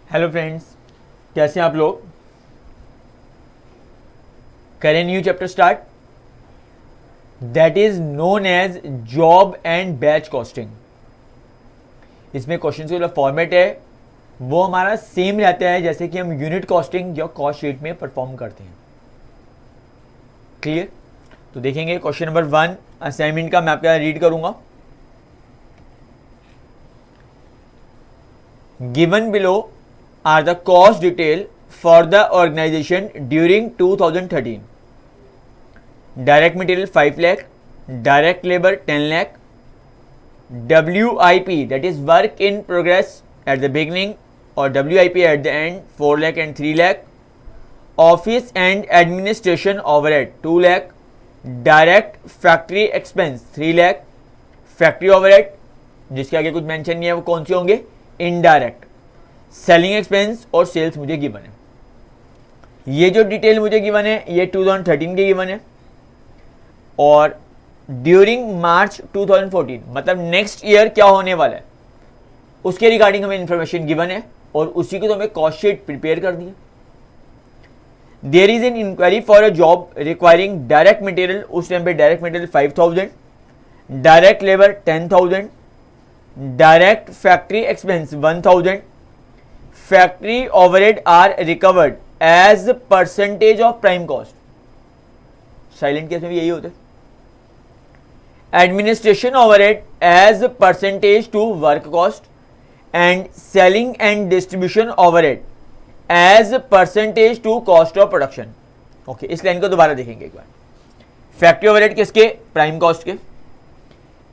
Hello friends, कैसे हैं आप लोग। करें new chapter start that is known as job and batch costing. इसमें क्वेश्चन का जो फॉर्मेट है वो हमारा सेम रहता है जैसे कि हम यूनिट कॉस्टिंग या कॉस्ट शीट में परफॉर्म करते हैं। क्लियर। तो देखेंगे क्वेश्चन नंबर 1 असाइनमेंट का, मैं आपका रीड करूंगा। Given below are the cost detail for the organization during 2013. Direct material 5 lakh, direct labor 10 lakh, WIP that is work in progress at the beginning or WIP at the end 4 lakh and 3 lakh, office and administration overhead 2 lakh, direct factory expense 3 lakh, factory overhead जिसके आगे कुछ mention नहीं है वो कौन से होंगे, indirect, selling expense और सेल्स मुझे गिवन है। ये जो डिटेल मुझे गिवन है ये 2013 के गिवन है और ड्यूरिंग मार्च 2014 मतलब नेक्स्ट ईयर क्या होने वाला है उसके रिगार्डिंग हमें इंफॉर्मेशन गिवन है और उसी को तो हमें कॉस्ट शीट प्रिपेयर कर दी है। There is an inquiry for a job requiring direct material, उस टाइम पे direct material 5000, direct labour 10,000, direct factory expense 1000, factory overhead are recovered as percentage of prime cost. Silent case में भी यही होता है। Administration overhead as percentage to work cost and selling and distribution overhead as percentage to cost of production. Okay, इस line को दोबारा देखेंगे एक बार। फैक्ट्री ओवरहेड किसके, प्राइम कॉस्ट के।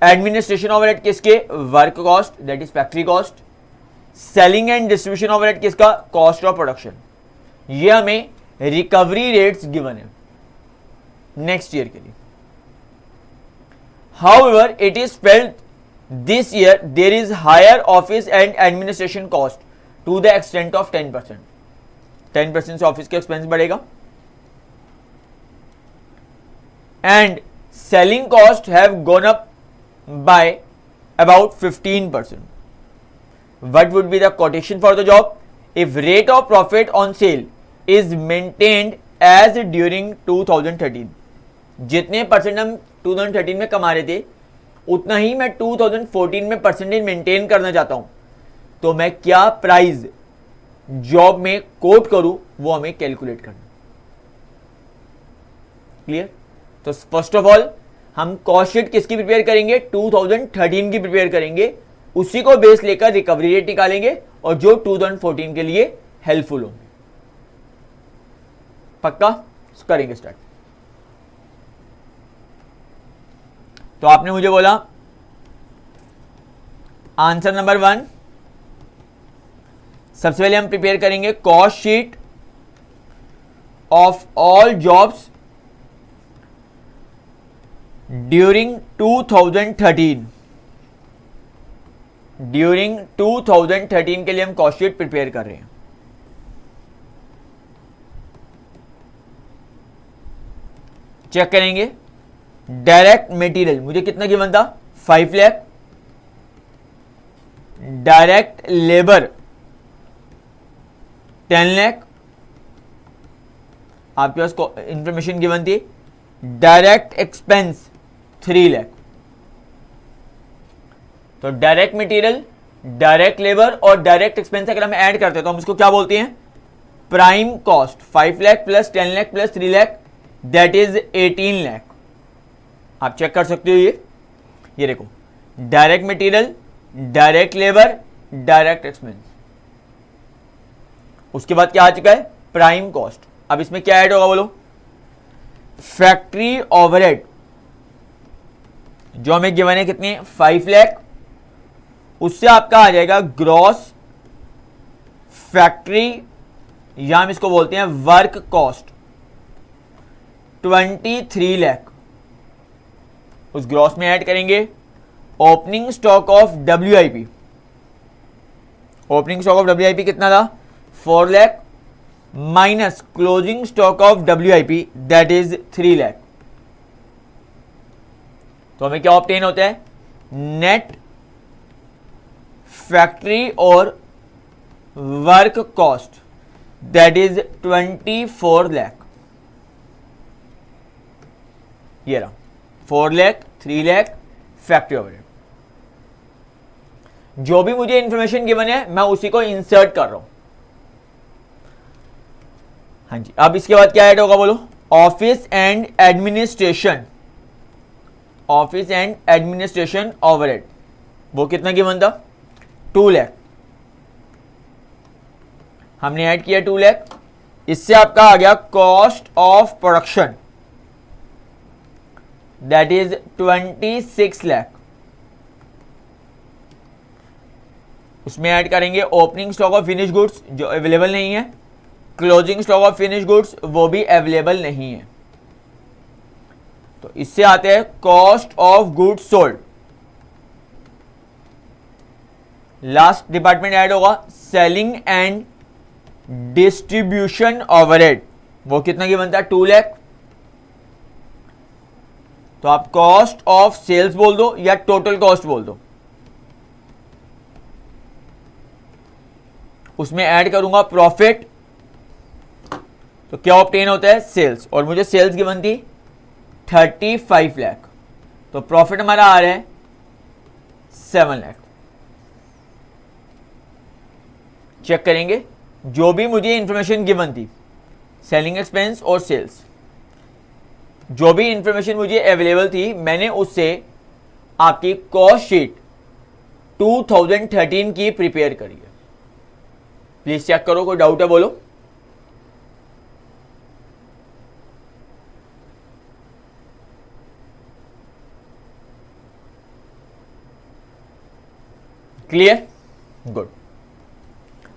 एडमिनिस्ट्रेशन ओवरहेड किसके, work cost that is factory cost. Selling and distribution overhead किसका, कॉस्ट ऑफ प्रोडक्शन। ये हमें रिकवरी रेट्स गिवन है नेक्स्ट ईयर के लिए। However it is felt this year there is higher office and administration cost to the extent of 10%। 10% से office का expense बढ़ेगा and selling cost have gone up by about 15%. What would be the quotation for the job if rate of profit on sale is maintained as during 2013? जितने percent हम 2013 में कमा रहे थे उतना ही मैं 2014 में परसेंटेज मेंटेन करना चाहता हूं, तो मैं क्या प्राइस जॉब में कोट करूं वो हमें कैलकुलेट करना। क्लियर। तो फर्स्ट ऑफ ऑल हम कॉस्ट शीट किसकी प्रिपेयर करेंगे, 2013 की प्रिपेयर करेंगे, उसी को बेस लेकर रिकवरी रेट निकालेंगे और जो 2014 के लिए हेल्पफुल होंगे। पक्का करेंगे स्टार्ट। तो आपने मुझे बोला आंसर नंबर 1, सबसे पहले हम प्रिपेयर करेंगे cost sheet of all jobs during 2013। During 2013 के लिए हम कॉस्ट शीट प्रिपेयर कर रहे हैं। चेक करेंगे डायरेक्ट मटेरियल मुझे कितना गिवन था, 5 लाख। Direct labour 10 lakh. आपके पास इंफॉर्मेशन गिवन थी डायरेक्ट एक्सपेंस 3 लाख। तो डायरेक्ट मटेरियल, डायरेक्ट लेबर और डायरेक्ट एक्सपेंस अगर हम ऐड करते हैं तो हम इसको क्या बोलते हैं, prime cost. 5 lakh plus 10 lakh plus 3 lakh that is 18 lakh. आप चेक कर सकते हो ये देखो direct material, direct labour, direct expense. उसके बाद क्या आ चुका है, प्राइम कॉस्ट। अब इसमें क्या ऐड होगा बोलो, फैक्ट्री ओवरहेड जो हमें गिवन है कितनी, 5 लाख। उससे आपका आ जाएगा ग्रॉस फैक्ट्री या हम इसको बोलते हैं वर्क कॉस्ट 23 लाख। उस ग्रॉस में ऐड करेंगे opening stock of WIP। Opening stock of WIP कितना था, 4 lakh minus closing stock of WIP that is 3 lakh. तो हमें क्या ऑब्टेन होता है, नेट फैक्ट्री और work cost that is 24 lakh. ये रहा 4 लाख, 3 लाख फैक्ट्री ओवरहेड। जो भी मुझे इंफॉर्मेशन गिवन है मैं उसी को इंसर्ट कर रहा हूं। हाँ जी, अब इसके बाद क्या ऐड होगा बोलो? Office and administration, office and administration overhead, वो कितना गिवन था? 2 लाख। हमने ऐड किया 2 लाख। इससे आपका आ गया cost of production that is 26 lakh. उसमें ऐड करेंगे opening stock of finish goods जो अवेलेबल नहीं है, closing stock of finish goods वो भी अवेलेबल नहीं है। तो इससे आते हैं cost of goods sold. Last department add होगा सेलिंग एंड डिस्ट्रीब्यूशन ओवरहेड, वो कितना की बनता है? 2 लाख। तो आप कॉस्ट ऑफ सेल्स बोल दो या टोटल कॉस्ट बोल दो। उसमें ऐड करूंगा प्रॉफिट, तो क्या ऑब्टेन होता है? सेल्स, और मुझे सेल्स गिवन थी 35 लाख, तो प्रॉफिट हमारा आ रहा है 7 लाख। चेक करेंगे जो भी मुझे इंफॉर्मेशन गिवन थी, सेलिंग एक्सपेंस और सेल्स, जो भी इंफॉर्मेशन मुझे अवेलेबल थी मैंने उससे आपकी कॉस्ट शीट 2013 की प्रिपेयर करी है। प्लीज चेक करो, कोई डाउट है बोलो। क्लियर? गुड।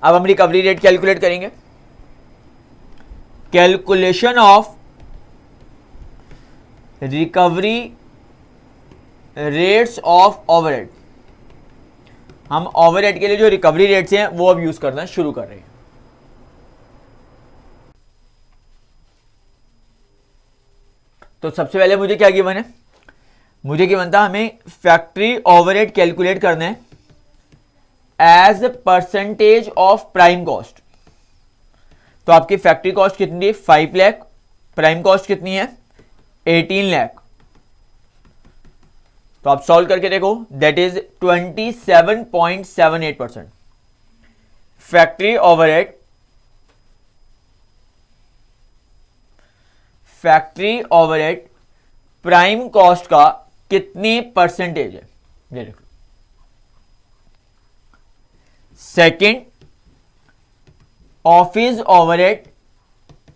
अब हम रिकवरी रेट कैलकुलेट करेंगे। Calculation of recovery rates of overhead. हम ओवरहेड के लिए जो रिकवरी रेट्स हैं वो अब यूज करना शुरू कर रहे हैं। तो सबसे पहले मुझे क्या गिवन है? मुझे गिवन था हमें फैक्ट्री ओवरहेड कैलकुलेट करना है as percentage of prime cost. तो आपकी फैक्ट्री कॉस्ट कितनी है? 5 लाख। प्राइम कॉस्ट कितनी है? 18 लाख। तो आप सॉल्व करके देखो, that is 27.78%। Factory overhead, factory overhead prime cost का कितनी परसेंटेज है? ये देखो। Second, office overhead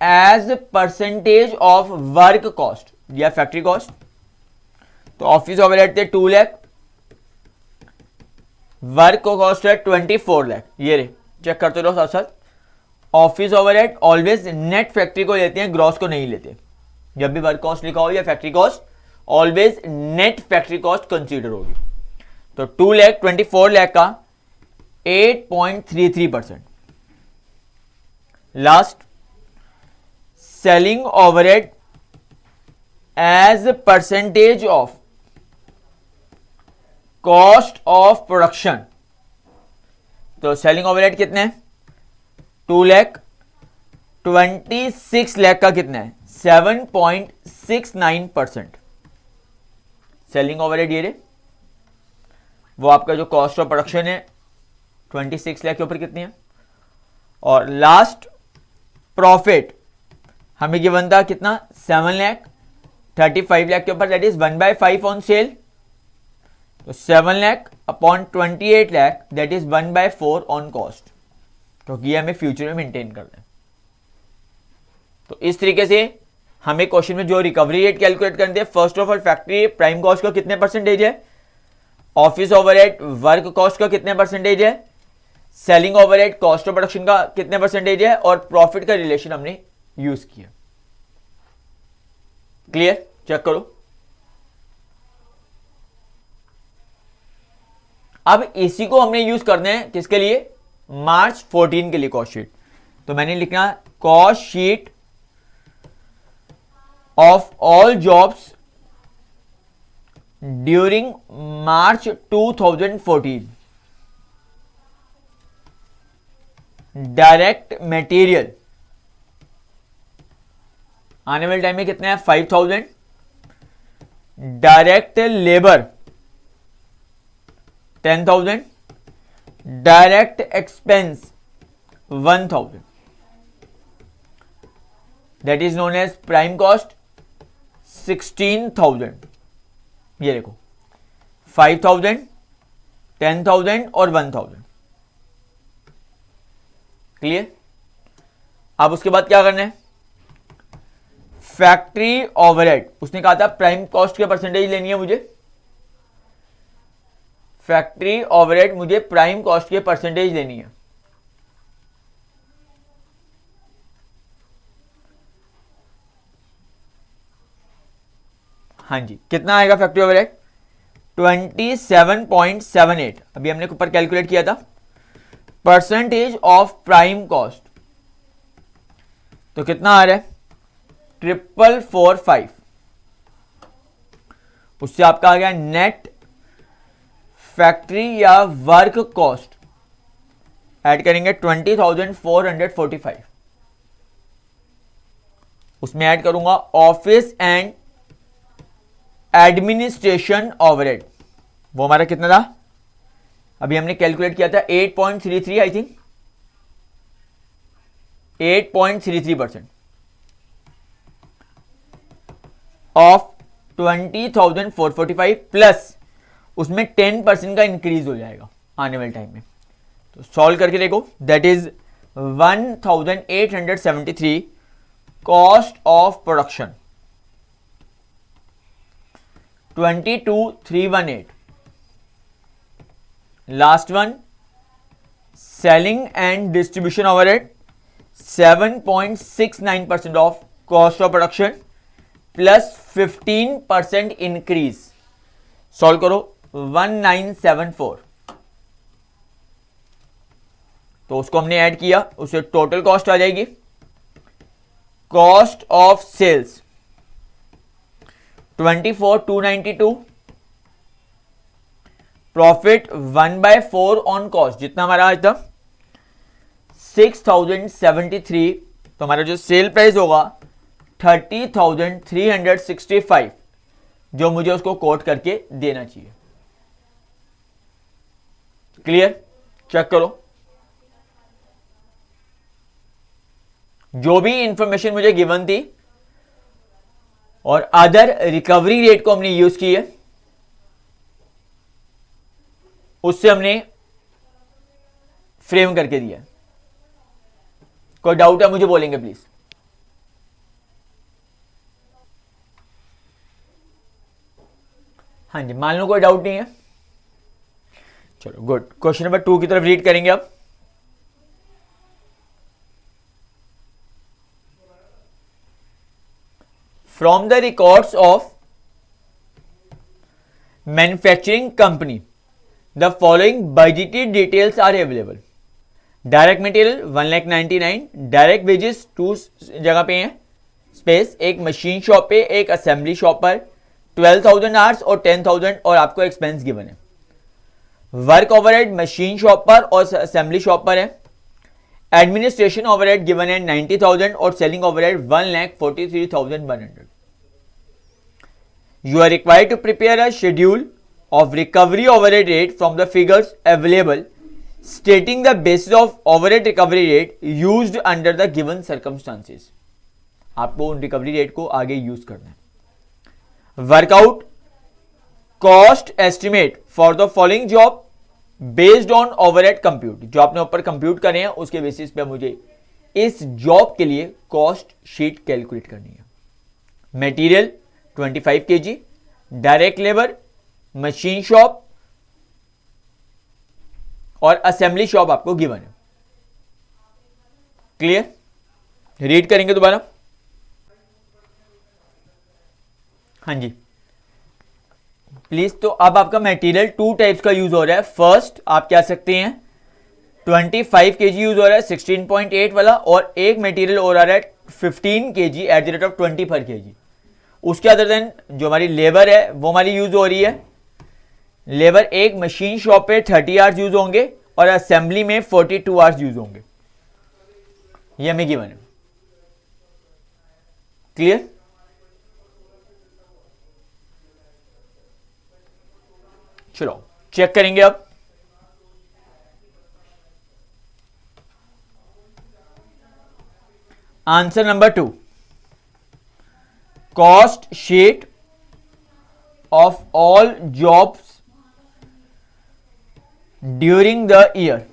as percentage of work cost या फैक्ट्री कॉस्ट। तो ऑफिस ओवरहेड थे 2 लाख, वर्क कॉस्ट है 24 लाख। ये रे, चेक करते रहो साथ साथ। Office overhead always net factory को लेते हैं, ग्रॉस को नहीं लेते। जब भी वर्क कॉस्ट लिखा हो या factory cost, always net factory cost consider होगी। तो 2 लाख 24 लाख का 8.33%। Last, selling overhead as percentage of cost of production. तो सेलिंग ओवरहेड कितने हैं? 2 लाख। 26 लाख का कितना है? 7.69%। सेलिंग ओवरहेड ये रे, वो आपका जो कॉस्ट ऑफ प्रोडक्शन है 26 लाख के ऊपर कितनी है। और लास्ट प्रॉफिट हमें गिवन था कितना? 7 लाख। 35 लाख के ऊपर दैट इज 1/5 ऑन सेल। तो 7 lakh upon 28 lakh that is 1/4 on cost, क्योंकि ये हमें फ्यूचर में मेंटेन करना है। तो इस तरीके से हमें क्वेश्चन में जो रिकवरी रेट कैलकुलेट करते हैं, first of all factory prime cost का कितने परसेंटेज है, ऑफिस ओवरहेड वर्क कॉस्ट का कितने परसेंटेज है, selling overhead cost of production का कितने परसेंटेज है, और प्रॉफिट का रिलेशन हमने यूज किया। क्लियर? चेक करो। अब इसी को हमने यूज करना है किसके लिए? मार्च 14 के लिए कॉस्ट शीट। तो मैंने लिखना cost sheet of all jobs during March 2014। Direct material आने वाले टाइम में कितना है 5000, direct labour 10,000, direct expense 1,000, that is known as prime cost 16,000। ये देखो 5,000, 10,000 और 1,000। क्लियर? अब उसके बाद क्या करना है, फैक्ट्री ओवरहेड। उसने कहा था प्राइम कॉस्ट के परसेंटेज लेनी है मुझे, फैक्ट्री ओवरहेड मुझे प्राइम कॉस्ट के परसेंटेज लेनी है। हाँ जी, कितना आएगा फैक्ट्री ओवरहेड 27.78। अभी हमने ऊपर कैलकुलेट किया था परसेंटेज ऑफ प्राइम कॉस्ट, तो कितना आ रहा है 445। उससे आपका आ गया नेट फैक्ट्री या वर्क कॉस्ट, ऐड करेंगे 20,445। उसमें ऐड करूंगा ऑफिस एंड एडमिनिस्ट्रेशन ओवरहेड, वो हमारा कितना था, अभी हमने कैलकुलेट किया था 8.33, आई थिंक 8.33% ऑफ 20,445 प्लस उसमें 10% का इंक्रीज हो जाएगा आने वाले टाइम में। तो सॉल्व करके देखो, that is 1,873 cost of production 22,318। Last one selling and distribution overhead 7.69% of cost of production plus 15% increase. Solve करो 1974, तो उसको हमने ऐड किया, उसे टोटल कॉस्ट आ जाएगी cost of sales 24,292, profit 1/4 on cost जितना हमारा आज था 6,073, तो हमारा जो सेल प्राइस होगा 30,365, जो मुझे उसको कोट करके देना चाहिए। क्लियर? चेक करो, जो भी इंफॉर्मेशन मुझे गिवन थी और अदर रिकवरी रेट को हमने यूज की है, उससे हमने फ्रेम करके दिया। कोई डाउट है मुझे बोलेंगे प्लीज। हाँ जी, मान लो कोई डाउट नहीं है, चलो गुड। क्वेश्चन नंबर 2 की तरफ रीड करेंगे अब। From the records of manufacturing company the following budgeted details are available. Direct material 1,99,000, direct wages 2 जगह पे हैं स्पेस, एक मशीन शॉप पे, एक असेंबली शॉप पर 12,000 आवर्स और 10,000 और आपको एक्सपेंस गिवन है। वर्क ओवरहेड मशीन शॉप पर और असेंबली शॉप पर है। एडमिनिस्ट्रेशन ओवरहेड गिवन है 90,000 और selling overhead 1,43,100। You are required to prepare a schedule of recovery overhead rate from the figures available stating the basis of overhead recovery rate used under the given circumstances। आपको उन recovery rate को आगे use करना है। Workout cost estimate for the following job based on overhead compute, जो आपने ऊपर compute करे हैं उसके बेसिस पे मुझे इस जॉब के लिए कॉस्ट शीट कैलकुलेट करनी है। Material 25 kg, direct labour, machine shop और असेंबली शॉप आपको गिवन है। क्लियर? रीड करेंगे दोबारा। हाँ जी प्लीज। तो अब आपका मटेरियल 2 टाइप्स का यूज हो रहा है। फर्स्ट आप कह सकते हैं 25 kg यूज हो रहा है 16.8 वाला, और एक मटेरियल और आ रहा है 15 kg at the rate of 20 पर kg। उसके अदर देन जो हमारी लेबर है वो हमारी यूज हो रही है। लेबर एक मशीन शॉप पे 30 आवर्स यूज होंगे और असेंबली में 42 आवर्स यूज होंगे। ये हमें गिवन है। क्लियर? चलो चेक करेंगे अब। Answer number 2, cost sheet of all jobs during the year.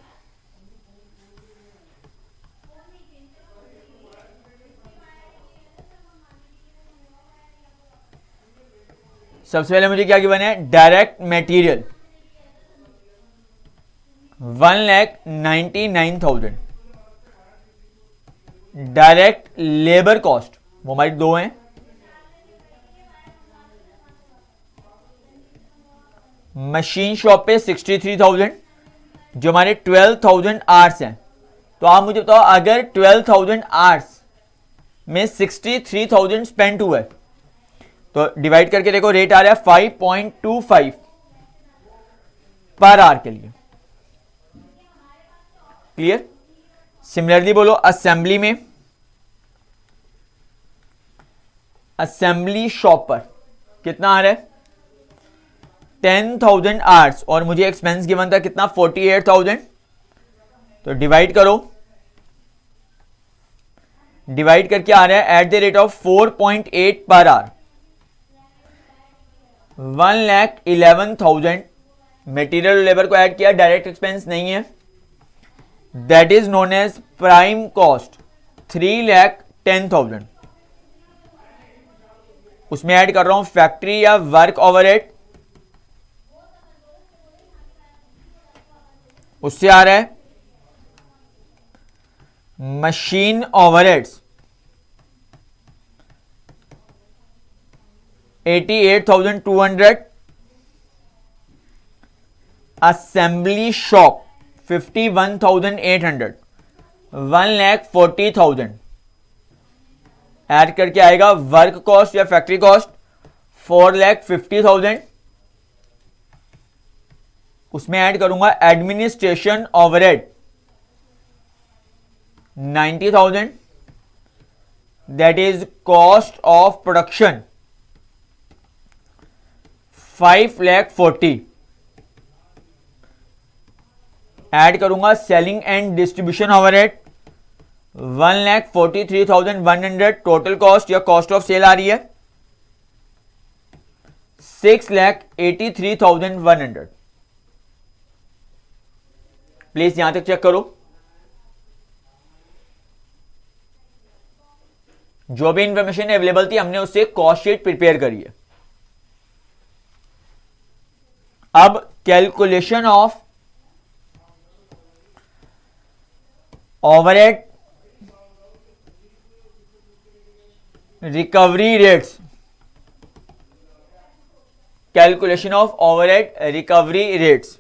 सबसे पहले मुझे क्या गिवन है, direct material 1,99,000, direct labour cost वो हमारी 2 हैं, मशीन शॉप पे 63,000 जो हमारे 12,000 आवर्स हैं। तो आप मुझे बताओ अगर 12,000 आवर्स में 63,000 स्पेंड हुआ है तो डिवाइड करके देखो, रेट आ रहा है 5.25 पर आवर के लिए। क्लियर? सिमिलरली बोलो असेंबली में, असेंबली शॉप पर कितना आ रहा है 10,000 आवर्स और मुझे एक्सपेंस गिवन था कितना 48,000। तो डिवाइड करो, डिवाइड करके आ रहा है at the rate of 4.8 per hour, 1,11,000 material labour को ऐड किया, डायरेक्ट एक्सपेंस नहीं है, that is known as prime cost 3,10,000। उसमें ऐड कर रहा हूं फैक्ट्री या वर्क ओवरहेड, उससे आ रहा है machine overheads 88,200, assembly shop 51,800, 1,40,000 add करके आएगा वर्क कॉस्ट या फैक्ट्री कॉस्ट 4,50,000। उसमें ऐड करूंगा administration overhead 90,000, that is cost of production 5,40,000। Add करूंगा selling and distribution overhead 1,43,100, total cost या कॉस्ट ऑफ सेल आ रही है 6,83,100। प्लीज यहां तक चेक करो, जो भी इंफॉर्मेशन अवेलेबल थी हमने उससे कॉस्ट शीट प्रिपेयर करी है। अब calculation of overhead recovery rates, calculation of overhead recovery rates,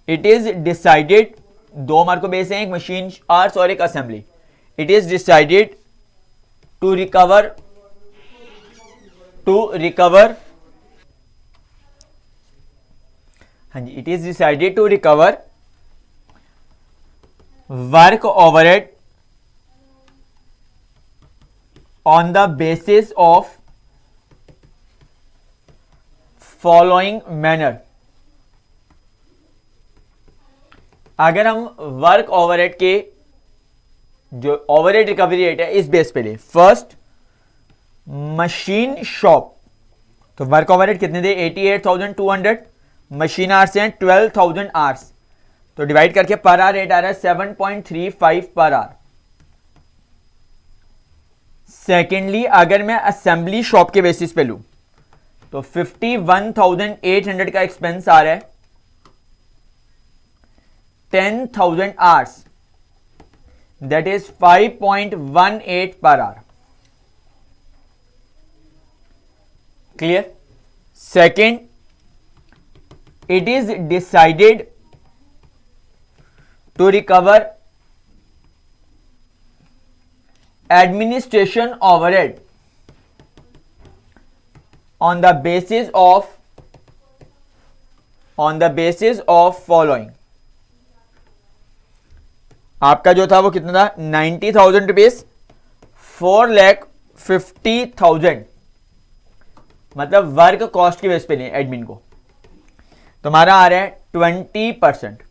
it is decided, 2 मार्कों बेस है, एक मशीन आवर्स और एक assembly. It is decided to recover हाँ जी, it is decided to recover work overhead on the basis of following manner। अगर हम work overhead के जो ओवरहेड रिकवरी रेट है इस बेस पे ले, फर्स्ट मशीन शॉप, तो वर्क ओवरहेड कितने थे 88,200, मशीन आवर्स हैं 12,000 आवर्स, तो डिवाइड करके पर आवर रेट आ रहा है 7.35 पर आवर। सेकेंडली अगर मैं असेंबली शॉप के बेसिस पे लूं तो 51,800 का एक्सपेंस आ रहा है 10,000 hours, that is 5.18 per hour. Clear? Second, it is decided to recover administration overhead on the basis of following। आपका जो था वो कितना था 90,000 रुपीज, 4,50,000 मतलब वर्क कॉस्ट की बेस पे नहीं एडमिन को, तुम्हारा आ रहा है 20%।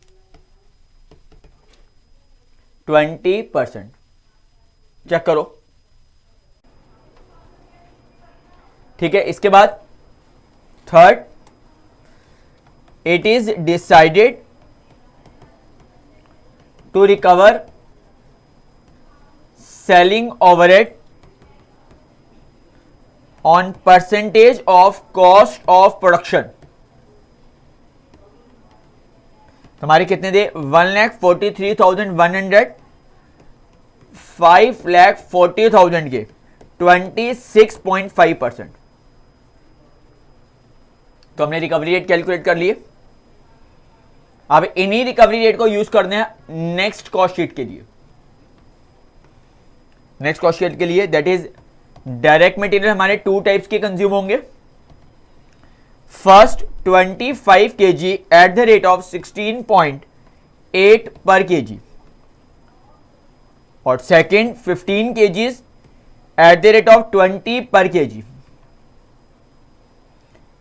20% चेक करो, ठीक है। इसके बाद third, it is decided to recover selling overhead on percentage of cost of production. तुम्हारे कितने थे 1,43,100, 5,40,000 के 26.5%। तो हमने रिकवरी रेट कैलकुलेट कर लिए। अब इन्हीं रिकवरी रेट को यूज करना है नेक्स्ट कॉस्ट शीट के लिए। नेक्स्ट कॉस्ट शीट के लिए दैट इज डायरेक्ट मटेरियल हमारे टू टाइप्स के कंज्यूम होंगे। First 25 kg at the rate of 16.8 पर kg और second 15 kg at the rate of 20 पर kg,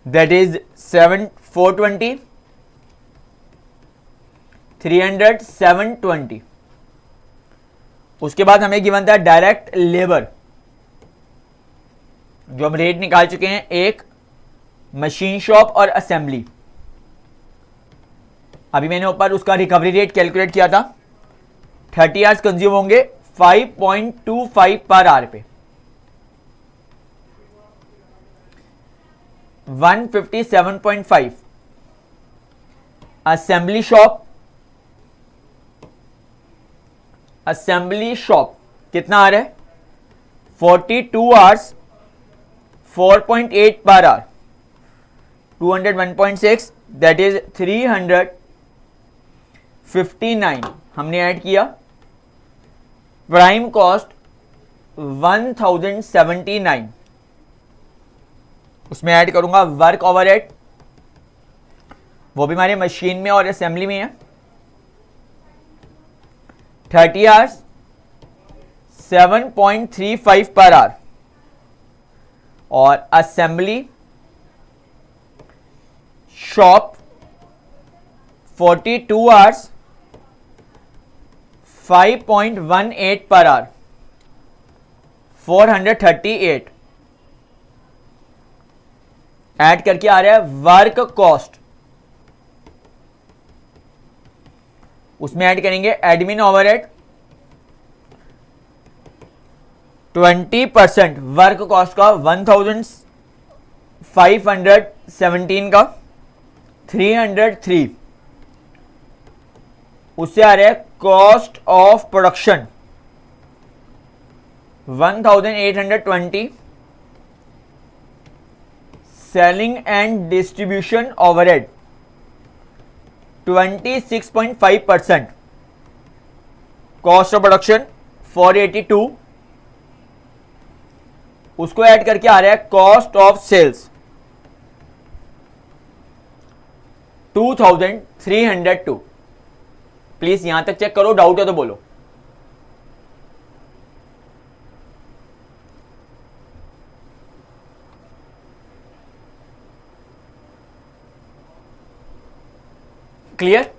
दैट इज 420, 300, 720। उसके बाद हमें गिवन था डायरेक्ट लेबर, जो हम रेट निकाल चुके हैं, एक मशीन शॉप और असेंबली। अभी मैंने ऊपर उसका रिकवरी रेट कैलकुलेट किया था। 30 आवर्स कंज्यूम होंगे 5.25 पर आवर पे, 157.5। असेंबली शॉप कितना आ रहा है 42 hours 4.8 per our, 201.6 that is 359। हमने ऐड किया प्राइम कॉस्ट 1079, उसमें ऐड करूंगा वर्क ओवरहेड, वो भी हमारे मशीन में और असेंबली में है। 30 आवर्स 7.35 पर आवर और assembly shop 42 hours 5.18 per our, 438। Add करके आ रहा है वर्क कॉस्ट, उसमें ऐड करेंगे एडमिन ओवरहेड 20% वर्क कॉस्ट का 1,517 का 303। उससे आ रहा है cost of production 1,820, selling and distribution overhead 26.5%, cost of production 482। उसको ऐड करके आ रहा है कॉस्ट ऑफ सेल्स 2,302। प्लीज यहां तक चेक करो, डाउट है तो बोलो। क्लियर?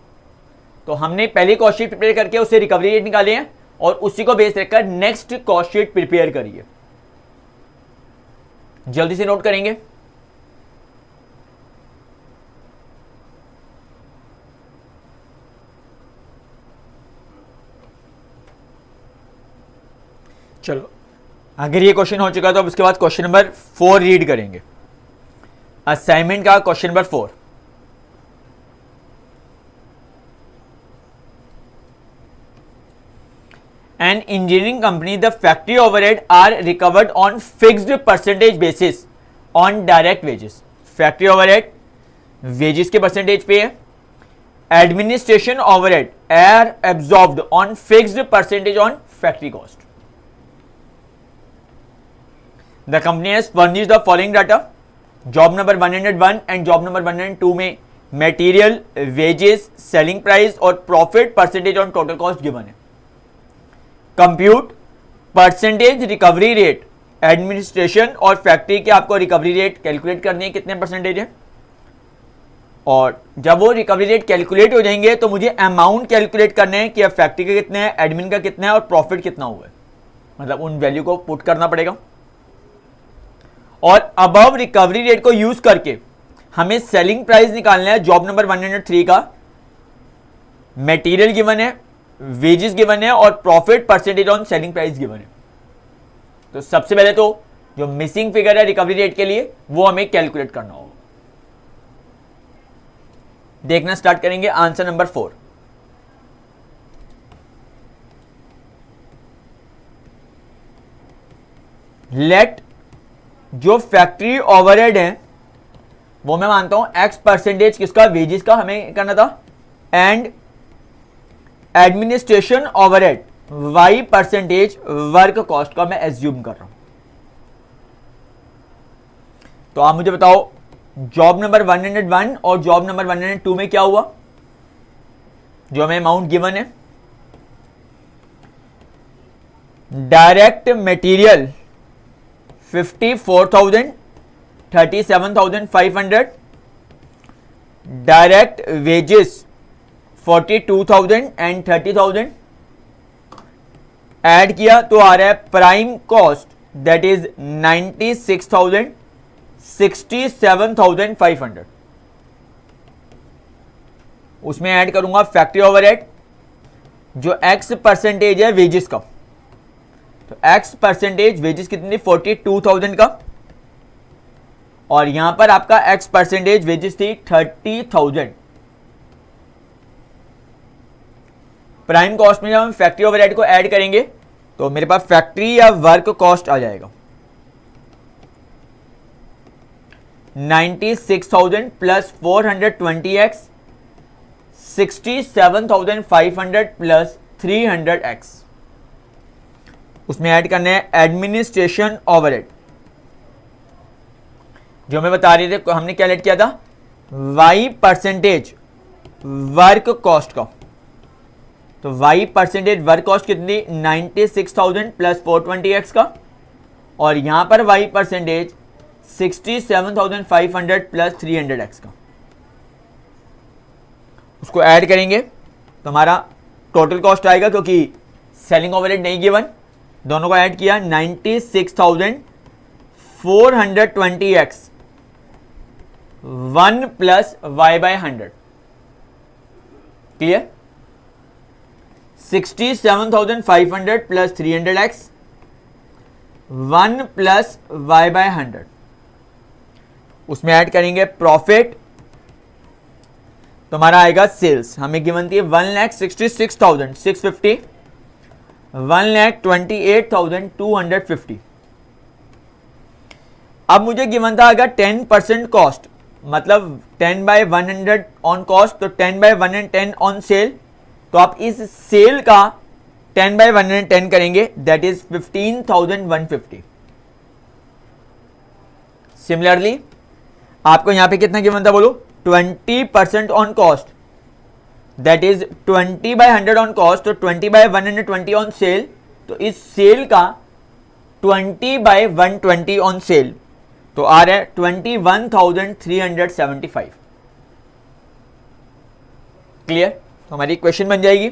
तो हमने पहली कॉस्ट शीट प्रिपेयर करके उससे रिकवरी रेट निकाले हैं और उसी को बेस रखकर नेक्स्ट कॉस्ट शीट प्रिपेयर करिए। जल्दी से नोट करेंगे। चलो, अगर ये क्वेश्चन हो चुका तो अब उसके बाद क्वेश्चन नंबर 4 रीड करेंगे। असाइनमेंट का question number 4। An engineering company, the factory overhead are recovered on fixed percentage basis on direct wages. Factory overhead wages के percentage पे है. Administration overhead are absorbed on fixed percentage on factory cost. The company has furnished the following data. Job number 101 and job number 102 में material, wages, selling price और profit percentage on total cost given है. Compute percentage recovery rate administration और factory के आपको recovery rate calculate करनी है कितने percentage है, और जब वो रिकवरी रेट कैलकुलेट हो जाएंगे तो मुझे अमाउंट कैलकुलेट करने हैं कि अब फैक्ट्री का कितना है, एडमिन का कितना है और प्रॉफिट कितना हुआ है, मतलब उन वैल्यू को पुट करना पड़ेगा। और अबव रिकवरी रेट को यूज करके हमें सेलिंग प्राइस निकालना है जॉब नंबर 103 का। मटेरियल गिवन है, वेजेस गिवन है और profit percentage on selling price given है। तो सबसे पहले तो जो मिसिंग फिगर है रिकवरी रेट के लिए वो हमें कैलकुलेट करना होगा। देखना स्टार्ट करेंगे आंसर नंबर 4। लेट जो फैक्ट्री ओवरहेड है वो मैं मानता हूं एक्स परसेंटेज किसका, वेजेस का हमें करना था, and administration overhead Y percentage work cost का मैं एज्यूम कर रहा हूं। तो आप मुझे बताओ जॉब नंबर 101 और जॉब नंबर 102 में क्या हुआ, जो हमें अमाउंट गिवन है। Direct material 54,000 37,500, direct wages 42,000 and 30,000 add किया तो आ रहा है प्राइम कॉस्ट दैट इज 96,000 67,500। उसमें ऐड करूंगा फैक्ट्री ओवरहेड जो एक्स परसेंटेज है वेजेस का, तो एक्स परसेंटेज वेजेस कितनी थी 42,000 का, और यहां पर आपका एक्स परसेंटेज वेजेस थी 30,000। प्राइम कॉस्ट में जब हम फैक्ट्री ओवरहेड को ऐड करेंगे तो मेरे पास फैक्ट्री या वर्क कॉस्ट आ जाएगा 96,000 प्लस 420x 67,500 प्लस 300x। उसमें ऐड करने हैं एडमिनिस्ट्रेशन ओवरहेड जो हमें बता रहे थे, हमने क्या ऐड किया था y परसेंटेज वर्क कॉस्ट का। तो y परसेंटेज वर्क कॉस्ट कितनी 96,000 प्लस 420x का, और यहां पर y परसेंटेज 67,500 प्लस 300x का। उसको ऐड करेंगे तो हमारा टोटल कॉस्ट आएगा, क्योंकि सेलिंग ओवरहेड नहीं गिवन, दोनों को ऐड किया 96,420x 1 plus y by 100। Clear, 67,500 plus 300x 1 plus y by 100। उसमें ऐड करेंगे प्रॉफिट, तो हमारा आएगा सेल्स, हमें गिवन थी 1,66,650 1,28,250। अब मुझे गिवन था अगर 10% कॉस्ट, मतलब 10 बाय 100 ऑन कॉस्ट तो 10 बाय 110 ऑन सेल, तो आप इस सेल का 10 बाय 110 करेंगे दैट इज 15,150। सिमिलरली आपको यहां पे कितना गिवन था बोलो 20% on cost that is 20 by 100 on cost, तो 20 बाय 120 ऑन सेल, तो इस सेल का 20 बाय 120 ऑन सेल तो आ रहा है 21,375। क्लियर, तो हमारी इक्वेशन बन जाएगी।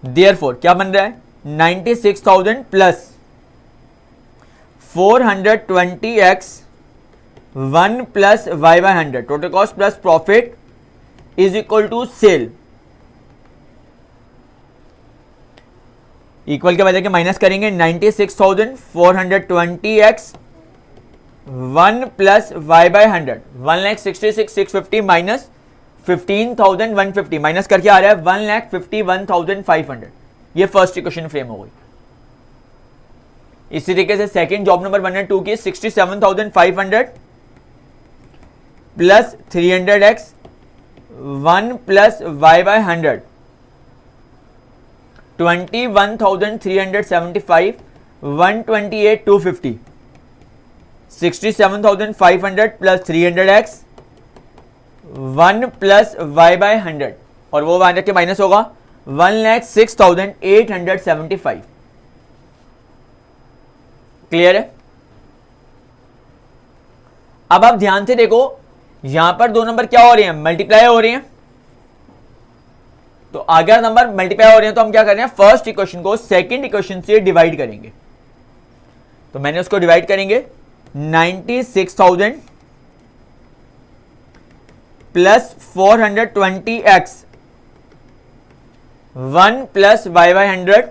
देयरफॉर क्या बन रहा है 96,000 plus 420x 1 plus y by 100 total cost plus profit is equal to sale. Equal के बजाय के माइनस करेंगे 96,420x 1 plus y by 100 1,66,650 minus 15,150 minus करके आ रहा है 1,51,500। ये फर्स्ट इक्वेशन फ्रेम हो गई। इसी तरीके से सेकंड जॉब नंबर 102 की 67,500 plus 300x 1 plus y by 100 21,375 128,250 67,500 plus 300x 1 plus y by 100 और वो वाइंड के माइनस होगा 1,06,875। क्लियर है? अब आप ध्यान से देखो, यहां पर दो नंबर क्या हो रहे हैं, मल्टीप्लाई हो रहे हैं। तो अगर नंबर मल्टीप्लाई हो रहे हैं तो हम क्या कर रहे हैं, फर्स्ट इक्वेशन को सेकंड इक्वेशन से डिवाइड करेंगे। तो मैंने उसको डिवाइड करेंगे 96,000 plus 420x 1 plus y by 100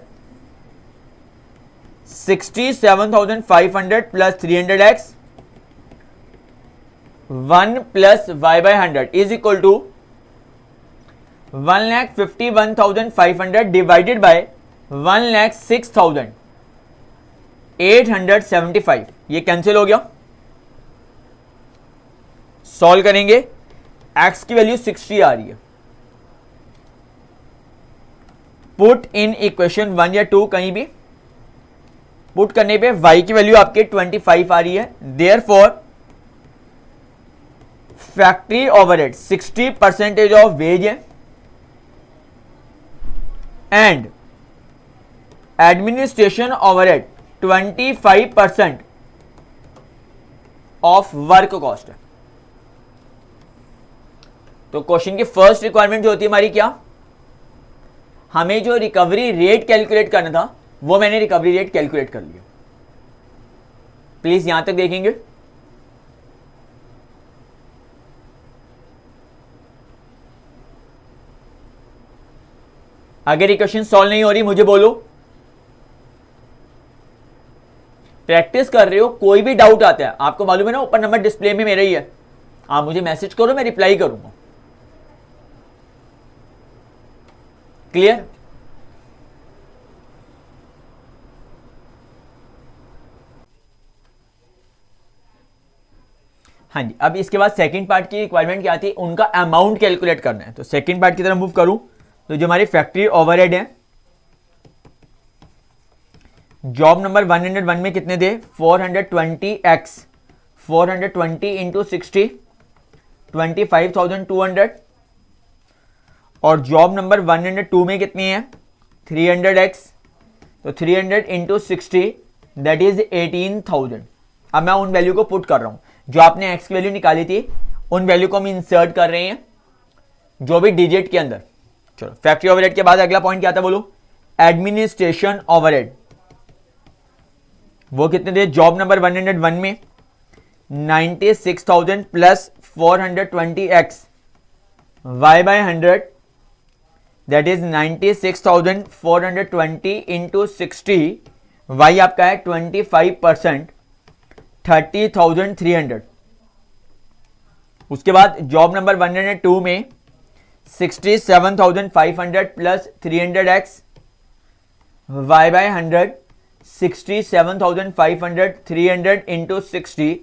67,500 plus 300x 1 plus y by 100 is equal to 1,51,500 divided by 1,06,875। ये कैंसिल हो गया। सॉल्व करेंगे, x की वैल्यू 60 आ रही है। पुट इन इक्वेशन 1 या 2 कहीं भी पुट करने पे y की वैल्यू आपके 25 आ रही है। Therefore factory overhead 60% of wage है and administration overhead 25% of work cost है। तो क्वेश्चन की फर्स्ट रिक्वायरमेंट जो होती है हमारी क्या, हमें जो रिकवरी रेट कैलकुलेट करना था वो मैंने रिकवरी रेट कैलकुलेट कर लिया। प्लीज यहां तक देखेंगे। अगर इक्वेशन सॉल्व नहीं हो रही मुझे बोलो। प्रैक्टिस कर रहे हो, कोई भी डाउट आता है, आपको मालूम है ना ऊपर नंबर डिस्प्ले में मेरा ही है, आप मुझे मैसेज करो, मैं रिप्लाई करूंगा। क्लियर? हाँ जी। अब इसके बाद सेकंड पार्ट की रिक्वायरमेंट क्या आती है, उनका अमाउंट कैलकुलेट करना है। तो सेकंड पार्ट की तरफ मूव करूं तो जो हमारी फैक्ट्री ओवरहेड है, जॉब नंबर 101 में कितने थे, 420x 420 इंटू 60 25,200 और जॉब नंबर 102 में कितनी है 300x, तो 300 इंटू 60 दैट इज 18,000। अब मैं उन वैल्यू को पुट कर रहा हूं, जो आपने x की वैल्यू निकाली थी उन वैल्यू को हम इंसर्ट कर रहे हैं जो भी डिजिट के अंदर। चलो, फैक्ट्री ओवरहेड के बाद अगला पॉइंट क्या था बोलो, एडमिनिस्ट्रेशन ओवरहेड। वो कितने थे, जॉब नंबर 101 में 96,000 plus 420x y by 100 that is 96,420 into 60, y आपका है 25%, 30,300। उसके बाद जॉब नंबर 102 में 67,500 plus 300x y by 100 67,500 300 into 60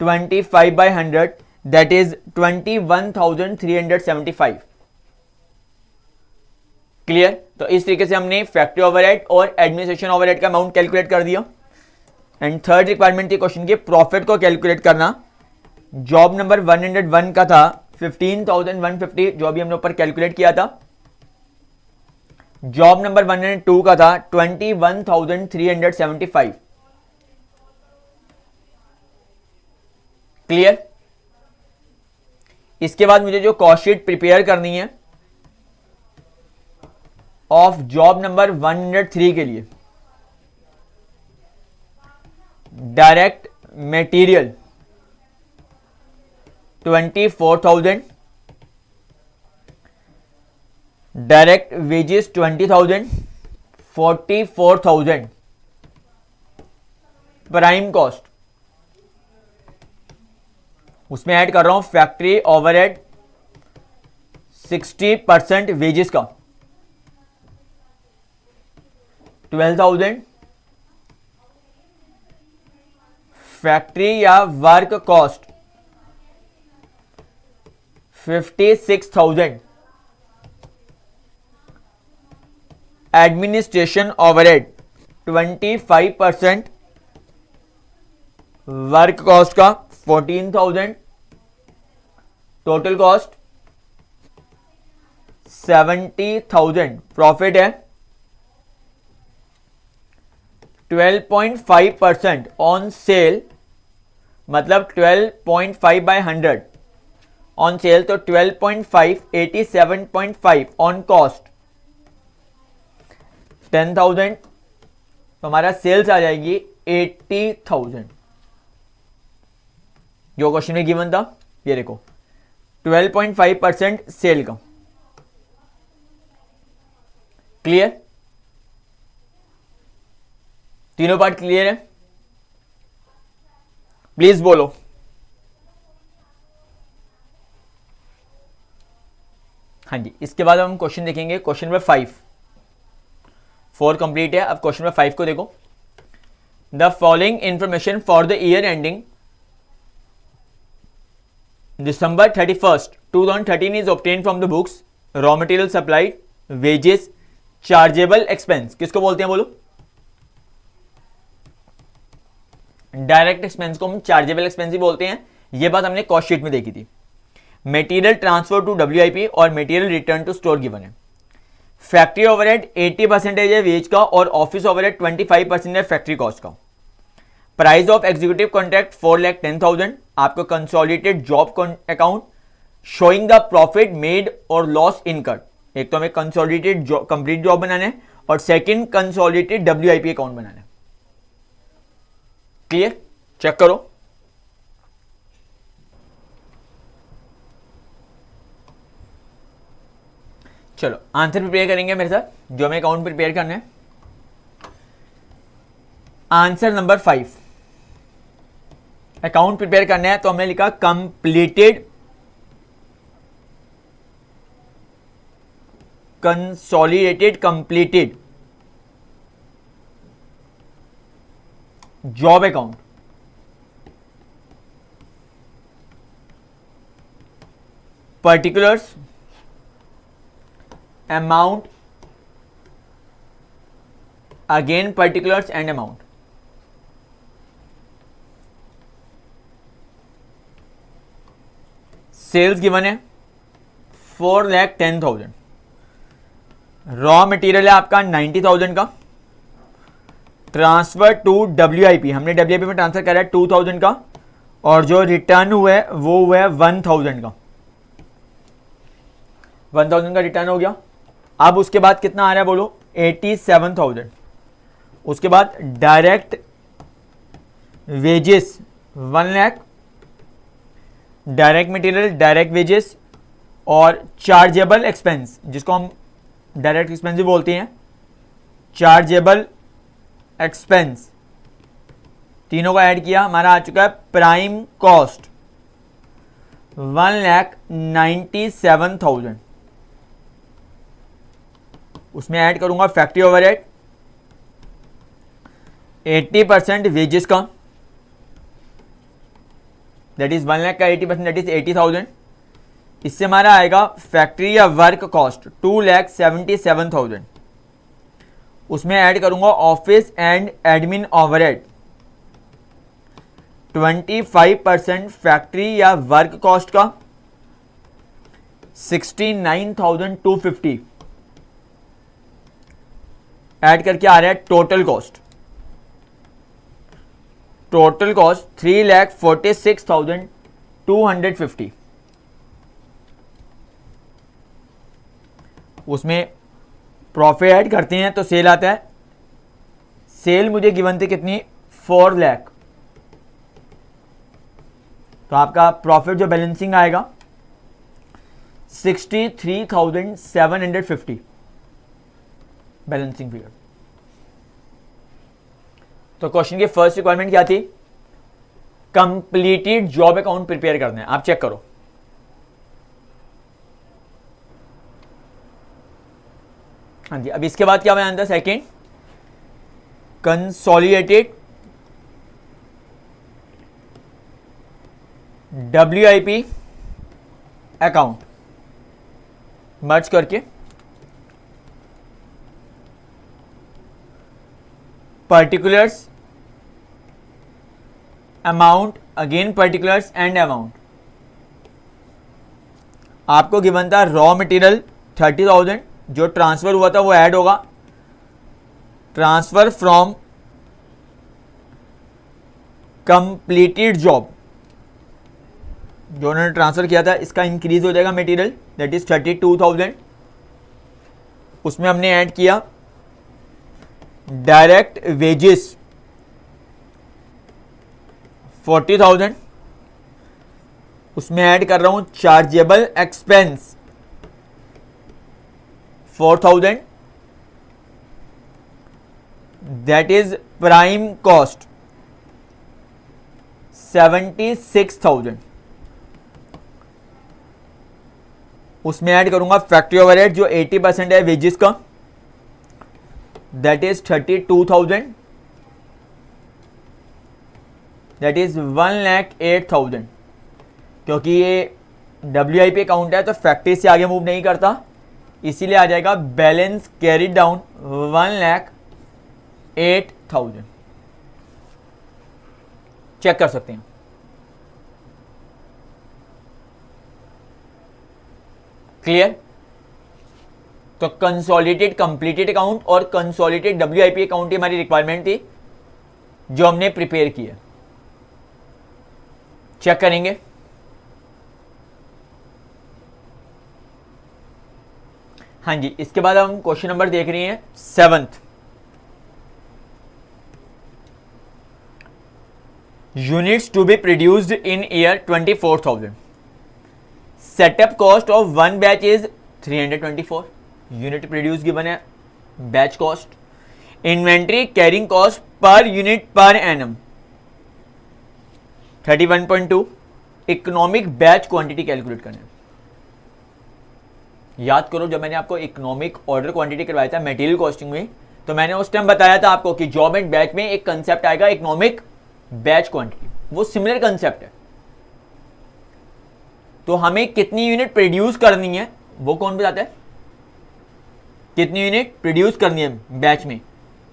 25 by 100 that is 21,375। Clear? तो इस तरीके से हमने फैक्ट्री ओवरहेड और एडमिनिस्ट्रेशन ओवरहेड का अमाउंट कैलकुलेट कर दिया। एंड थर्ड रिक्वायरमेंट थी क्वेश्चन के प्रॉफिट को कैलकुलेट करना। जॉब नंबर 101 का था 15,150 जो अभी हमने ऊपर कैलकुलेट किया था। जॉब नंबर 102 का था 21,375। क्लियर? इसके बाद मुझे जो कॉस्ट शीट प्रिपेयर करनी है ऑफ जॉब नंबर 103 के लिए, direct material 24,000, direct wages 20,000, 44,000, prime cost उसमें ऐड कर रहा हूं फैक्ट्री ओवरहेड 60% वेजेस का 12,000, फैक्ट्री या work cost 56,000, administration overhead 25% work cost का 14,000, टोटल कॉस्ट 70,000 प्रॉफिट है, 12.5% ऑन सेल, मतलब 12.5 बाय 100 ऑन सेल, तो 12.5 87.5 ऑन कॉस्ट 10,000, तो हमारा सेल्स आ जाएगी 80,000 जो क्वेश्चन में गिवन था। ये देखो 12.5% सेल का। क्लियर? तीनों पार्ट क्लियर है? प्लीज बोलो। हाँ जी, इसके बाद हम क्वेश्चन देखेंगे, क्वेश्चन नंबर 5। 4 कंप्लीट है, अब क्वेश्चन नंबर 5 को देखो। The following information for the year ending December 31st 2013 is obtained from the books raw material supplied, wages, chargeable expense। किसको बोलते हैं बोलो? डायरेक्ट एक्सपेंस को हम चार्जेबल एक्सपेंस ही बोलते हैं। ये बात हमने कॉस्ट शीट में देखी थी। मटेरियल ट्रांसफर टू WIP और material return to store given है। फैक्ट्री ओवरहेड 80% है वेज का और ऑफिस ओवरहेड 25% है फैक्ट्री कॉस्ट का। Price of executive contract 4,10,000। आपको consolidated job account showing the profit made और लॉस इनकर्ड। एक तो हमें कंसोलिडेटेड कंप्लीट जॉब बनाना है और सेकंड कंसोलिडेटेड WIP अकाउंट बनाना है। क्लियर? चेक करो। चलो आंसर प्रिपेयर करेंगे मेरे साथ, जो हमें अकाउंट प्रिपेयर करना है। आंसर नंबर 5 अकाउंट प्रिपेयर करना है, तो हमने लिखा completed consolidated completed job account. Particulars, amount, again particulars and amount. Sales given है 4,10,000। रॉ मटेरियल है आपका 90,000 का। ट्रांसफर टू WIP, हमने WIP में ट्रांसफर करा है 2,000 का, और जो रिटर्न हुआ है वो हुआ है 1,000 का। 1,000 का रिटर्न हो गया। अब उसके बाद कितना आ रहा है बोलो? 87,000। उसके बाद direct wages 1 lakh, direct material, direct wages और चार्जेबल एक्सपेंस, जिसको हम डायरेक्ट एक्सपेंस भी बोलते हैं, चार्जेबल एक्सपेंस, तीनों का ऐड किया, हमारा आ चुका है प्राइम कॉस्ट 1,97,000। उसमें ऐड करूंगा फैक्ट्री ओवरहेड 80% वेजेस का, दैट इज 1 लाख का 80% दैट इज 80,000। इससे हमारा आएगा फैक्ट्री या वर्क कॉस्ट 2,77,000। उसमें ऐड करूंगा office and admin overhead 25% factory या वर्क कॉस्ट का 69,250 ऐड करके आ रहा है टोटल कॉस्ट। Total cost 3,46,250। उसमें प्रॉफिट ऐड करते हैं तो सेल आता है। सेल मुझे गिवन थी कितनी? 4 लाख। तो आपका प्रॉफिट जो बैलेंसिंग आएगा 63,750 बैलेंसिंग फिगर। तो क्वेश्चन की फर्स्ट रिक्वायरमेंट क्या थी? कंप्लीटेड जॉब अकाउंट प्रिपेयर करना है। आप चेक करो। हाँ जी, अब इसके बाद क्या बयान था? सेकेंड, कंसोलिडेटेड WIP अकाउंट मर्ज करके particulars, amount, again particulars and amount. आपको गिवन था रॉ मटेरियल 30,000 जो ट्रांसफर हुआ था वो ऐड होगा, ट्रांसफर फ्रॉम कंप्लीटेड जॉब, जो उन्होंने ट्रांसफर किया था इसका इंक्रीज हो जाएगा मटेरियल, दैट इज 32,000। उसमें हमने ऐड किया डायरेक्ट वेजेस 40,000, उसमें ऐड कर रहा हूं chargeable expense 4,000, that is prime cost 76,000। उसमें ऐड करूंगा फैक्ट्री ओवरहेड जो 80% है वेजेस का, दैट इज 32,000, दैट इज 1,08,000। क्योंकि ये WIP अकाउंट है तो फैक्ट्री से आगे मूव नहीं करता, इसीलिए आ जाएगा बैलेंस कैरिड डाउन 1,08,000। चेक कर सकते हैं। क्लियर? तो कंसोलिडेटेड कंप्लीटेड अकाउंट और कंसोलिडेटेड WIP अकाउंट की हमारी रिक्वायरमेंट थी जो हमने प्रिपेयर किया। चेक करेंगे। हाँ जी, इसके बाद हम क्वेश्चन नंबर देख रहे हैं 7th। Units to be produced in year 24,000। Setup cost of one batch is 324। Unit produce given है, batch cost. Inventory carrying cost per unit per annum 31.2। Economic batch quantity calculate करना है। याद करो जब मैंने आपको इकोनॉमिक ऑर्डर क्वांटिटी करवाया था मटेरियल कॉस्टिंग में, तो मैंने उस टाइम बताया था आपको कि जॉब एंड बैच में एक कंसेप्ट आएगा इकोनॉमिक बैच क्वांटिटी, वो सिमिलर कंसेप्ट है। तो हमें कितनी यूनिट प्रोड्यूस करनी है वो कौन बताता है? कितनी यूनिट प्रोड्यूस करनी है बैच में,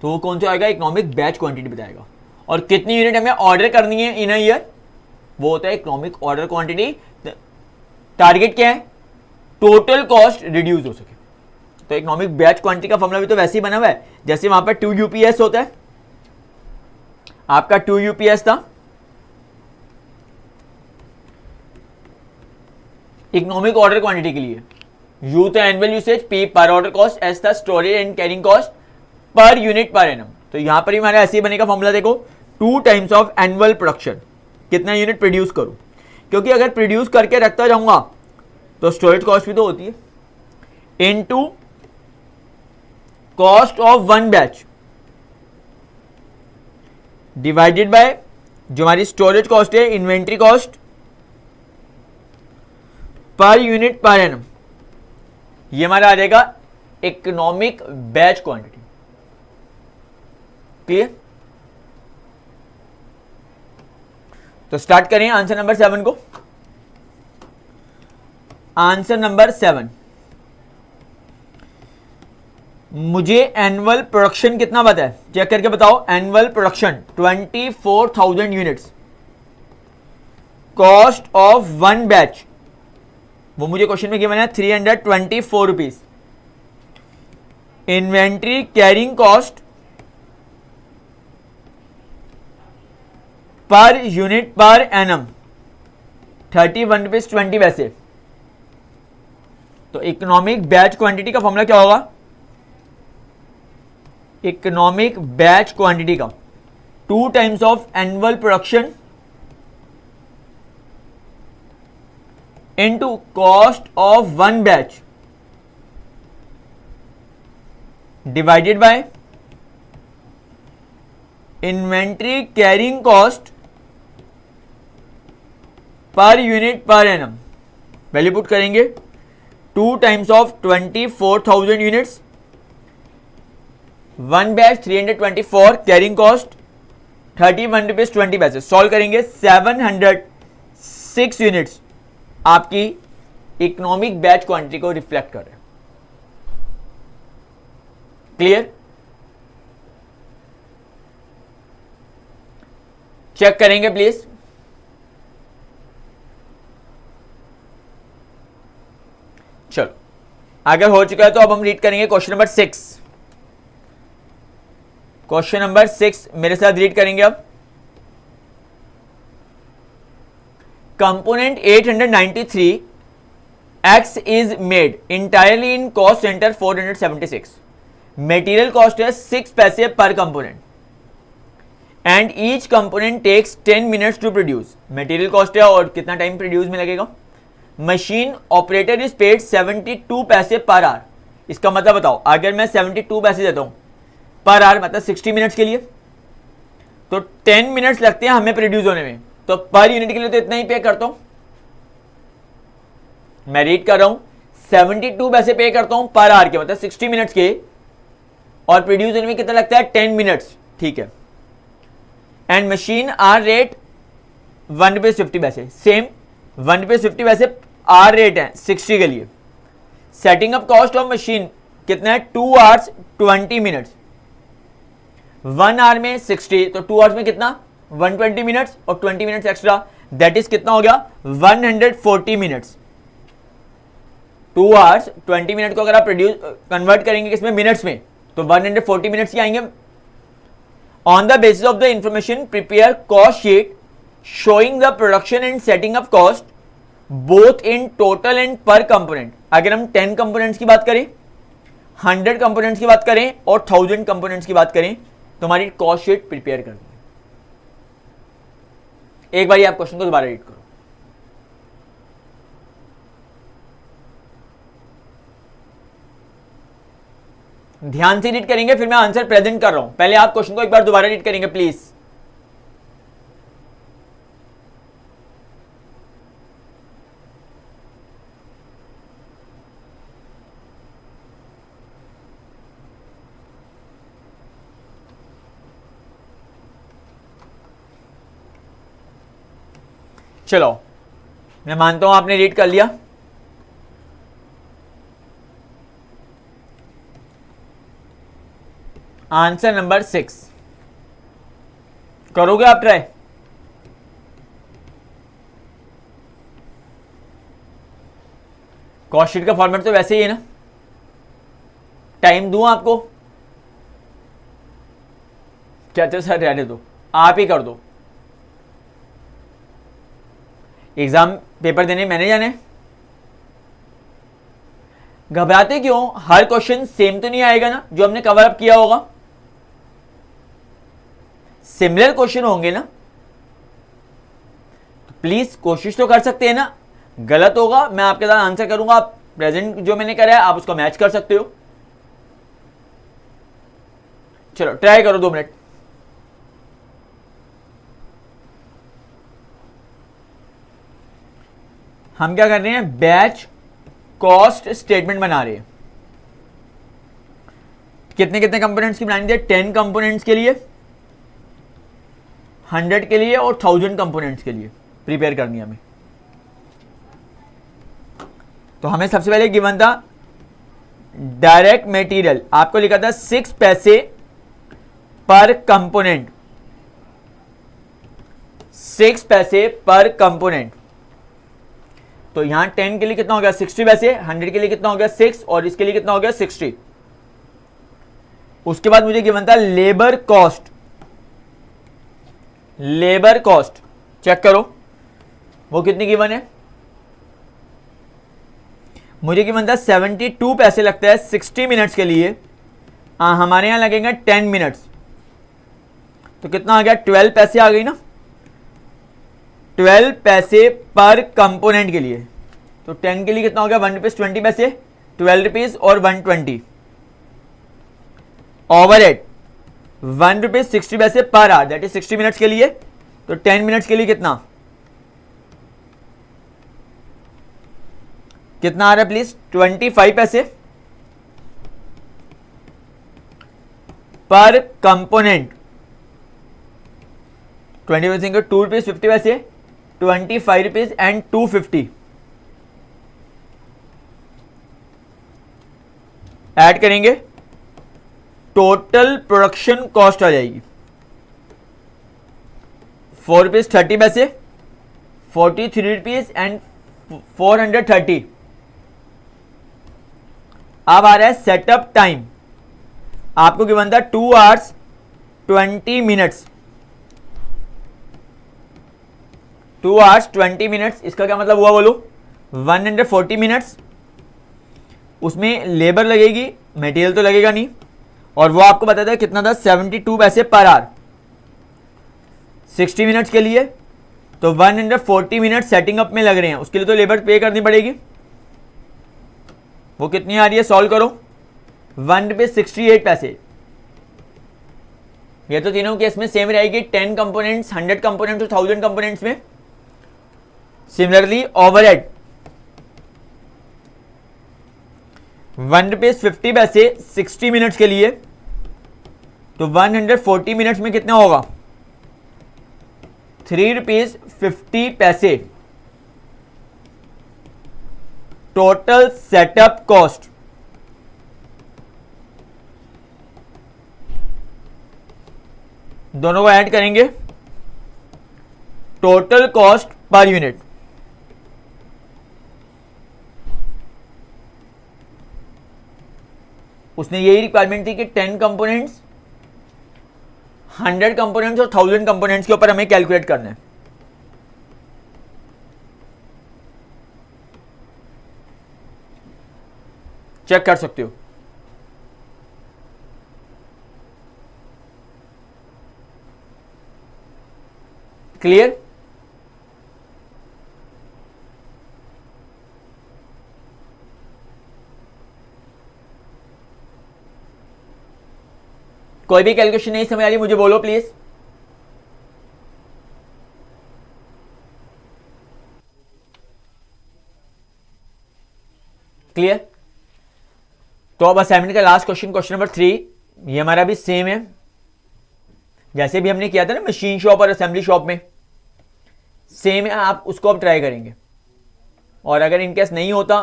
तो वो कौन सा आएगा? इकोनॉमिक बैच क्वांटिटी बताएगा। और कितनी यूनिट हमें ऑर्डर करनी है इन अ ईयर, वो होता है इकोनॉमिक ऑर्डर क्वांटिटी। टारगेट क्या है? टोटल कॉस्ट रिड्यूस हो सके। तो इकोनॉमिक बैच क्वांटिटी का फॉर्मूला भी तो वैसे ही बना हुआ है जैसे वहां पर 2 UPS होता है। आपका 2 UPS था इकोनॉमिक ऑर्डर क्वांटिटी के लिए, यू था एनुअल यूसेज, पी पर ऑर्डर कॉस्ट, एस था storage and carrying cost per unit per annum. तो यहां पर ही हमारा ऐसे ही बनेगा फॉर्मूला, देखो 2 टाइम्स ऑफ एनुअल प्रोडक्शन, कितना यूनिट प्रोड्यूस करूं, क्योंकि अगर प्रोड्यूस करके रखता जाऊंगा तो स्टोरेज कॉस्ट भी तो होती है, into cost of one batch divided by जो हमारी स्टोरेज कॉस्ट है, inventory cost per unit per annum. ये हमारा आ जाएगा इकोनॉमिक बैच क्वांटिटी। क्लियर? तो स्टार्ट करें आंसर नंबर 7 को। आंसर नंबर 7, मुझे एनुअल प्रोडक्शन कितना पता है, चेक करके बताओ। Annual production 24,000 units, cost of one batch वो मुझे क्वेश्चन में गिवन है 324 rupees. Inventory carrying cost per unit per annum 31 rupees 20 पैसे। तो इकोनॉमिक बैच क्वांटिटी का फॉर्मूला क्या होगा? इकोनॉमिक बैच क्वांटिटी का 2 times of annual production into cost of one batch divided by inventory carrying cost per unit per annum. Value put करेंगे 2 times of 24,000 units, one batch 324, carrying cost 31 rupees 20 पैसे। Solve करेंगे 706 units आपकी economic batch quantity को reflect कर रहे हैं। Clear? Check करेंगे please. चलो अगर हो चुका है तो अब हम रीड करेंगे क्वेश्चन नंबर 6। क्वेश्चन नंबर 6 मेरे साथ रीड करेंगे अब। Component 893 X is made entirely in cost center 476. Material cost है 6 पैसे पर component and each component takes 10 minutes to produce. Material cost है और कितना टाइम प्रोड्यूस में लगेगा। मशीन ऑपरेटर इज पेड 72 पैसे पर आवर। इसका मतलब बताओ, अगर मैं 72 पैसे देता हूं पर आवर मतलब 60 मिनट्स के लिए, तो 10 मिनट्स लगते हैं हमें प्रोड्यूस होने में, तो पर यूनिट के लिए तो इतना ही पे करता हूं। मैं रीड कर रहा हूं 72 पैसे पे करता हूं पर आवर के, मतलब 60 मिनट्स के, और प्रोड्यूस होने में कितना लगता है 10 मिनट्स, ठीक है। And machine hour rate 1 rupees 50 पैसे, सेम 1 रुपीज 50 पैसे आर रेट है 60 के लिए। Setting up cost of machine कितना है 2 आवर्स 20 मिनट्स। 1 आवर में 60 तो 2 आवर्स में कितना 120 मिनट्स और 20 मिनट्स एक्स्ट्रा, दैट इज कितना हो गया 140 मिनट्स। 2 आवर्स 20 मिनट को अगर आप प्रोड्यूस कन्वर्ट करेंगे किसमें मिनट्स में, तो 140 मिनट्स ही आएंगे। On the basis of the information prepare cost sheet showing the production and setting up cost both in total and पर कंपोनेंट। अगर हम 10 कंपोनेंट्स की बात करें, 100 कंपोनेंट्स की बात करें और 1000 कंपोनेंट्स की बात करें, तो हमारी कॉस्ट शीट प्रिपेयर कर। एक बार आप क्वेश्चन को दोबारा रीड करो। ध्यान से रीड करेंगे, फिर मैं आंसर प्रेजेंट कर रहा हूं। पहले आप क्वेश्चन को एक बार दोबारा रीड करेंगे प्लीज। चलो, मैं मानता हूं आपने रीड कर लिया। आंसर नंबर 6 करोगे आप ट्राई? कॉस्ट शीट का फॉर्मेट तो वैसे ही है ना, टाइम दूं आपको? कहते सर रहने दो, आप ही कर दो। एग्जाम पेपर देने मैंने जाने, घबराते क्यों? हर क्वेश्चन सेम तो नहीं आएगा ना जो हमने कवर अप किया होगा, सिमिलर क्वेश्चन होंगे ना, तो प्लीज कोशिश तो कर सकते हैं ना। गलत होगा मैं आपके साथ आंसर करूंगा, आप प्रेजेंट जो मैंने करा है आप उसको मैच कर सकते हो। चलो ट्राई करो 2 मिनट। हम क्या कर रहे हैं, बैच कॉस्ट स्टेटमेंट बना रहे हैं। कितने कितने कंपोनेंट्स की बनानी है? 10 कंपोनेंट्स के लिए, 100 के लिए और 1000 कंपोनेंट्स के लिए प्रिपेयर करनी है हमें। तो हमें सबसे पहले गिवन था डायरेक्ट मटेरियल, आपको लिखा था 6 पैसे पर कंपोनेंट, 6 पैसे पर कंपोनेंट। तो यहां 10 के लिए कितना हो गया 60 पैसे, 100 के लिए कितना हो गया 6 और इसके लिए कितना हो गया 60। उसके बाद मुझे गिवन था labour cost, labour cost check करो वो कितनी गिवन है। मुझे गिवन था 72 पैसे लगता है 60 मिनट्स के लिए, हमारे यहां लगेंगे 10 मिनट्स, तो कितना आ गया 12 पैसे आ गई ना, 12 पैसे पर कंपोनेंट के लिए। तो 10 के लिए कितना हो गया 1 रुपीज 20 पैसे, 12 रुपीज और 120। ओवरहेड 1 रुपीज 60 पैसे per hour, that is 60 minutes के लिए। तो 10 मिनट्स के लिए कितना कितना आ रहा है प्लीज, 25 पैसे पर कंपोनेंट। 25 देंगे 2 रुपीज 50 पैसे, 25 रुपीज एंड 250 ऐड करेंगे, टोटल प्रोडक्शन कॉस्ट आ जाएगी 4 रुपीज 30 पैसे, 43 रुपीज एंड 430। अब आ रहा है सेटअप टाइम, आपको गिवन था 2 hours 20 minutes, 2 hours 20 minutes। इसका क्या मतलब हुआ बोलो, 140 मिनट्स। उसमें लेबर लगेगी, मटेरियल तो लगेगा नहीं, और वो आपको बताता है कितना था, 72 पैसे पर आवर 60 मिनट्स के लिए। तो 140 मिनट सेटिंग अप में लग रहे हैं, उसके लिए तो लेबर पे करनी पड़ेगी। वो कितनी आ रही है, सॉल्व करो, 1 रुपये 68 पैसे। ये तो तीनों केस में सेम रहेगी, 10 कंपोनेंट्स, 100 कंपोनेंट्स और 1000 कंपोनेंट्स में। सिमिलरली ओवरहेड 1 रुपये 50 पैसे 60 मिनट्स के लिए, तो 140 मिनट्स में कितना होगा, 3 रुपीज 50 पैसे। टोटल सेटअप कॉस्ट, दोनों को ऐड करेंगे, टोटल कॉस्ट पर यूनिट। उसने यही रिक्वायरमेंट थी कि 10 कंपोनेंट्स, 100 कंपोनेंट्स और 1000 कंपोनेंट्स के ऊपर हमें कैलकुलेट करना है। चेक कर सकते हो। क्लियर? कोई भी कैलकुलेशन नहीं समझ आ रही मुझे बोलो प्लीज। क्लियर? तो अब असाइनमेंट का लास्ट क्वेश्चन, क्वेश्चन नंबर 3, ये हमारा भी सेम है जैसे भी हमने किया था ना मशीन शॉप और असेंबली शॉप में, सेम है। आप उसको अब ट्राई करेंगे, और अगर इनकेस नहीं होता,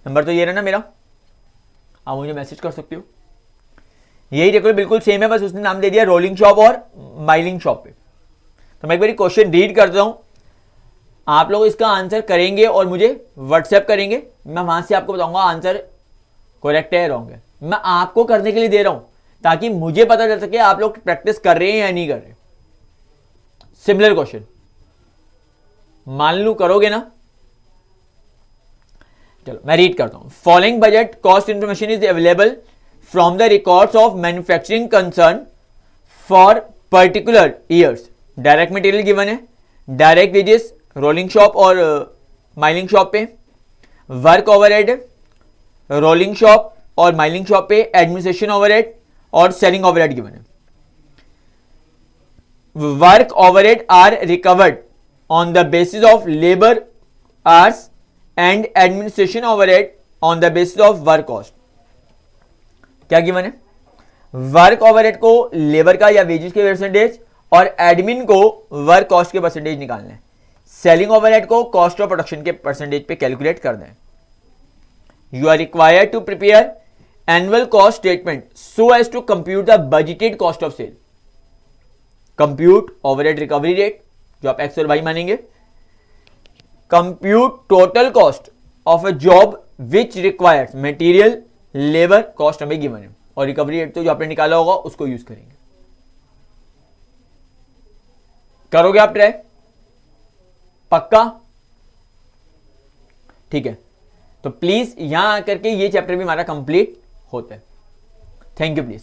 नंबर तो ये रहा ना मेरा, आप मुझे मैसेज कर सकते हो। यही देखो बिल्कुल सेम है, बस उसने नाम दे दिया रोलिंग शॉप और माइलिंग शॉप पे। तो मैं एक बार क्वेश्चन रीड करता हूं, आप लोग इसका आंसर करेंगे और मुझे व्हाट्सएप करेंगे, मैं वहां से आपको बताऊंगा आंसर करेक्ट है रॉन्ग है। मैं आपको करने के लिए दे रहा हूं ताकि मुझे पता चल सके आप लोग प्रैक्टिस कर रहे हैं या नहीं कर रहे। सिमिलर क्वेश्चन मान लू करोगे ना, चलो मैं रीड करता हूं। Following budget cost information is available from the records of manufacturing concern for particular years. Direct material given है, डायरेक्ट वेजेस रोलिंग शॉप और माइलिंग शॉप पे, वर्क ओवरहेड रोलिंग शॉप और माइलिंग शॉप पे, administration overhead और selling overhead given है। Work overhead are recovered on the basis of labour hours and administration overhead on the basis of work cost. क्या given है, work overhead को labour का या wages के percentage और एडमिन को वर्क कॉस्ट के परसेंटेज निकालना है। सेलिंग ओवरहेड को कॉस्ट ऑफ प्रोडक्शन के परसेंटेज पे कैलकुलेट करना है। You are required to prepare annual cost statement so as to compute the budgeted cost of sale. Compute overhead recovery rate जो आप एक्स और वाई मानेंगे। Compute total cost of a job which requires material labour cost हमें given है, और recovery rate तो जो आपने निकाला होगा उसको यूज करेंगे। करोगे आप ट्राई? पक्का? ठीक है, तो प्लीज यहां आकर के ये चैप्टर भी हमारा कंप्लीट होता है। Thank you please.